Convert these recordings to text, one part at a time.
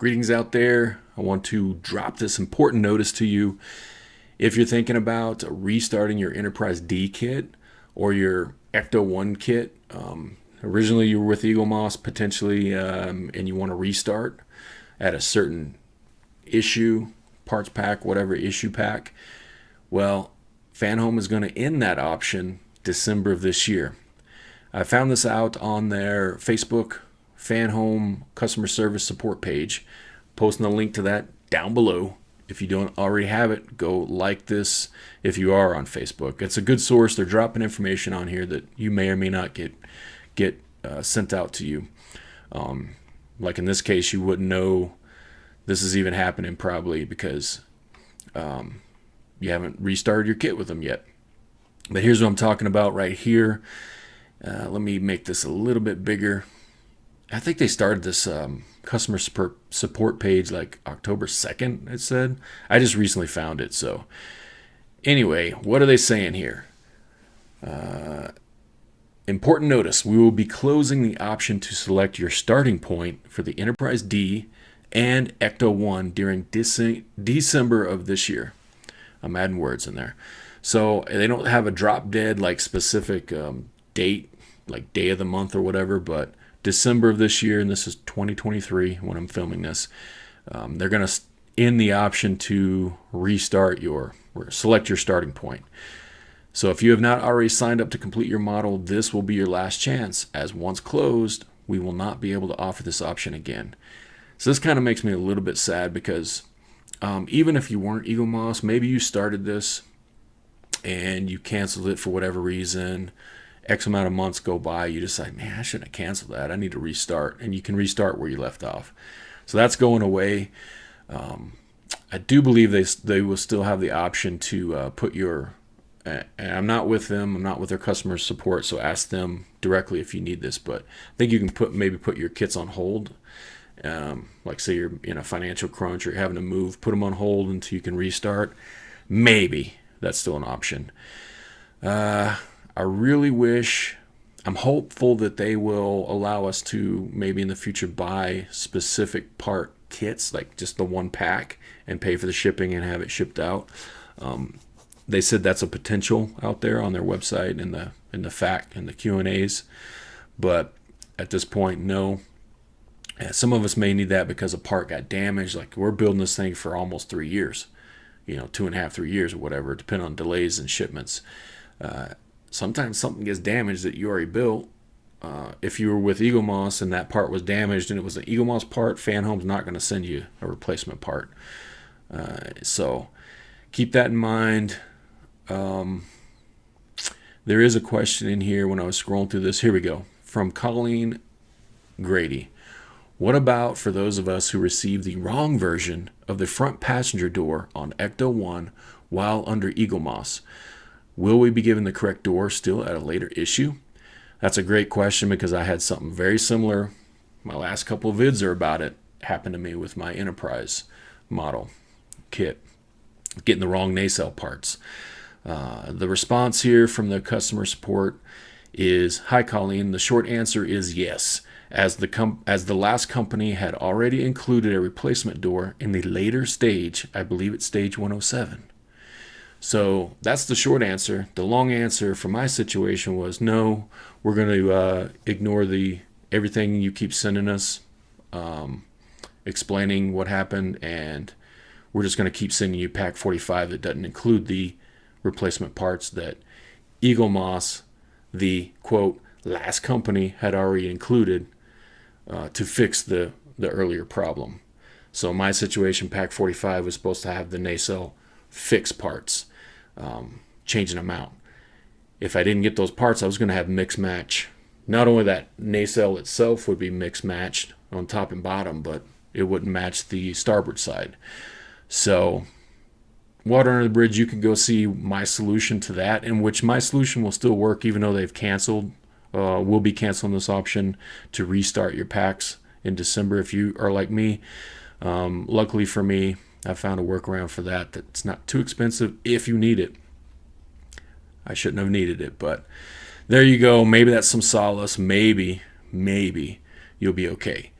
Greetings out there. I want to drop this important notice to you. If you're thinking about restarting your Enterprise-D kit or your Ecto-1 kit, originally you were with Eagle Moss potentially, and you want to restart at a certain issue, parts pack, whatever issue pack, well, Fanhome is going to end that option December of this year. I found this out on their Facebook Fanhome customer service support page. Posting a link to that down below. If you don't already have it, go like this if you are on Facebook. It's a good source. They're dropping information on here that you may or may not get sent out to you. Like in this case, you wouldn't know this is even happening probably because you haven't restarted your kit with them yet. But here's what I'm talking about right here. Let me make this a little bit bigger. I think they started this customer support page like October 2nd, it said. I just recently found it. So anyway, what are they saying here? Important notice. We will be closing the option to select your starting point for the Enterprise-D and Ecto-1 during December of this year. I'm adding words in there. So they don't have a drop dead like specific date, like day of the month or whatever, but December of this year, and this is 2023 when I'm filming this, they're going to end the option to restart or select your starting point. So if you have not already signed up to complete your model, this will be your last chance, as once closed, we will not be able to offer this option again. So this kind of makes me a little bit sad because even if you weren't Eagle Moss, maybe you started this and you canceled it for whatever reason. X amount of months go by, you decide, man, I shouldn't have canceled that. I need to restart. And you can restart where you left off. So that's going away. I do believe they will still have the option to put your, and I'm not with them, I'm not with their customer support, so ask them directly if you need this. But I think you can maybe put your kits on hold. Like say you're in a financial crunch or you're having to move, put them on hold until you can restart. Maybe that's still an option. I really wish, I'm hopeful that they will allow us to maybe in the future buy specific part kits, like just the one pack, and pay for the shipping and have it shipped out. They said that's a potential out there on their website in the Q&As, but at this point, no. Some of us may need that because a part got damaged. Like we're building this thing for almost 3 years, 2.5, 3 years or whatever, depending on delays and shipments. Sometimes something gets damaged that you already built. If you were with Eagle Moss and that part was damaged and it was an Eagle Moss part, Fanhome's not going to send you a replacement part. So keep that in mind. There is a question in here when I was scrolling through this. Here we go. From Colleen Grady. What about for those of us who received the wrong version of the front passenger door on Ecto-1 while under Eagle Moss? Will we be given the correct door still at a later issue? That's a great question because I had something very similar. My last couple of vids are about it. Happened to me with my Enterprise model kit. Getting the wrong nacelle parts. The response here from the customer support is, hi Colleen, the short answer is yes. As the last company had already included a replacement door in the later stage, I believe it's stage 107. So that's the short answer. The long answer for my situation was no, we're going to ignore everything you keep sending us, explaining what happened, and we're just going to keep sending you pack 45 that doesn't include the replacement parts that Eagle Moss, the quote last company, had already included to fix the earlier problem. So my situation, pack 45 was supposed to have the nacelle fix parts. Changing them out. If I didn't get those parts, I was going to have mix match. Not only that nacelle itself would be mix matched on top and bottom, but it wouldn't match the starboard side. So water under the bridge, you can go see my solution to that, in which my solution will still work even though they've canceled. We'll be canceling this option to restart your packs in December if you are like me. Luckily for me, I found a workaround for that that's not too expensive if you need it. I shouldn't have needed it, but there you go. Maybe that's some solace. Maybe you'll be okay.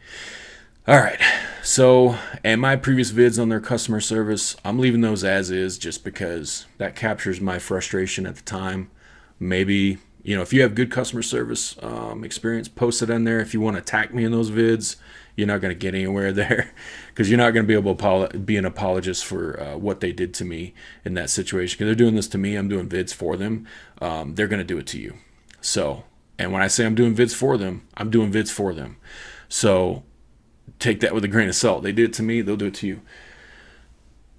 All right. So, and my previous vids on their customer service, I'm leaving those as is just because that captures my frustration at the time. Maybe, if you have good customer service experience, post it in there. If you want to attack me in those vids, you're not going to get anywhere there because you're not going to be able to be an apologist for what they did to me in that situation. Because they're doing this to me, I'm doing vids for them. They're going to do it to you. So, and when I say I'm doing vids for them, I'm doing vids for them. So take that with a grain of salt. They did it to me, they'll do it to you.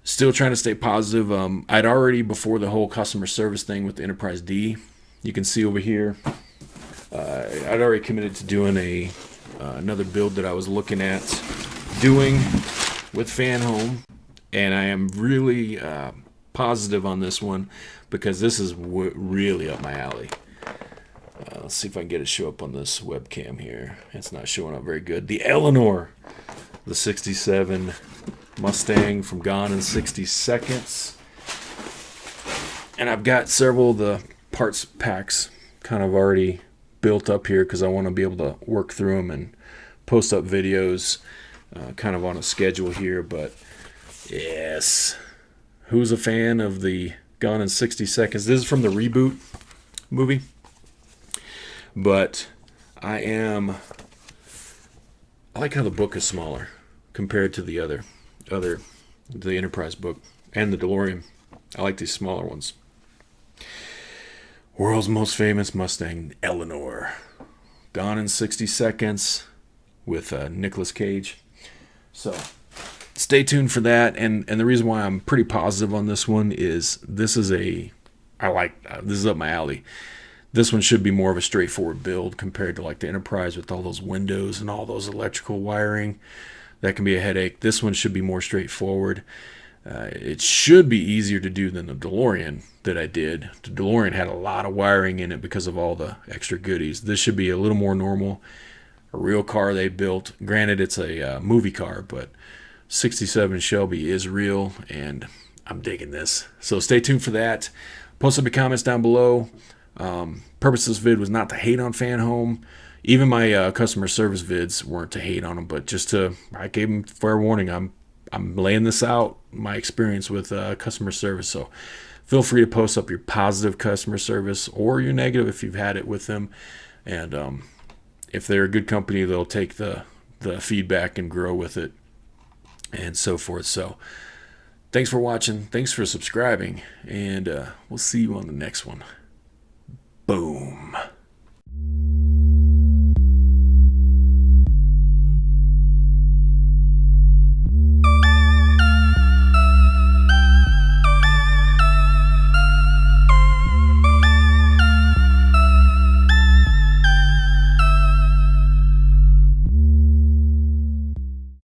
Still trying to stay positive. I'd already, before the whole customer service thing with the Enterprise-D, you can see over here, I'd already committed to doing another build that I was looking at doing with Fanhome, and I am really positive on this one because this is really up my alley. Let's see if I can get it to show up on this webcam here. It's not showing up very good. The Eleanor, the 67 Mustang from Gone in 60 Seconds. And I've got several of the parts packs kind of already built up here because I want to be able to work through them and post up videos kind of on a schedule here. But yes, who's a fan of the Gone in 60 Seconds? This is from the reboot movie. But I like how the book is smaller compared to the the Enterprise book and the DeLorean. I like these smaller ones. World's most famous Mustang, Eleanor. Gone in 60 Seconds with Nicolas Cage. So stay tuned for that. And the reason why I'm pretty positive on this one is this is up my alley. This one should be more of a straightforward build compared to like the Enterprise with all those windows and all those electrical wiring. That can be a headache. This one should be more straightforward. It should be easier to do than the DeLorean that I did. The DeLorean had a lot of wiring in it because of all the extra goodies. This should be a little more normal. A real car they built. Granted, it's a movie car, but 67 Shelby is real, and I'm digging this. So stay tuned for that. Post up your comments down below. Purpose of this vid was not to hate on Fanhome. Even my customer service vids weren't to hate on them, but just I gave them fair warning. I'm laying this out, my experience with customer service. So feel free to post up your positive customer service or your negative if you've had it with them. And if they're a good company, they'll take the feedback and grow with it and so forth. So thanks for watching. Thanks for subscribing. And we'll see you on the next one. Boom.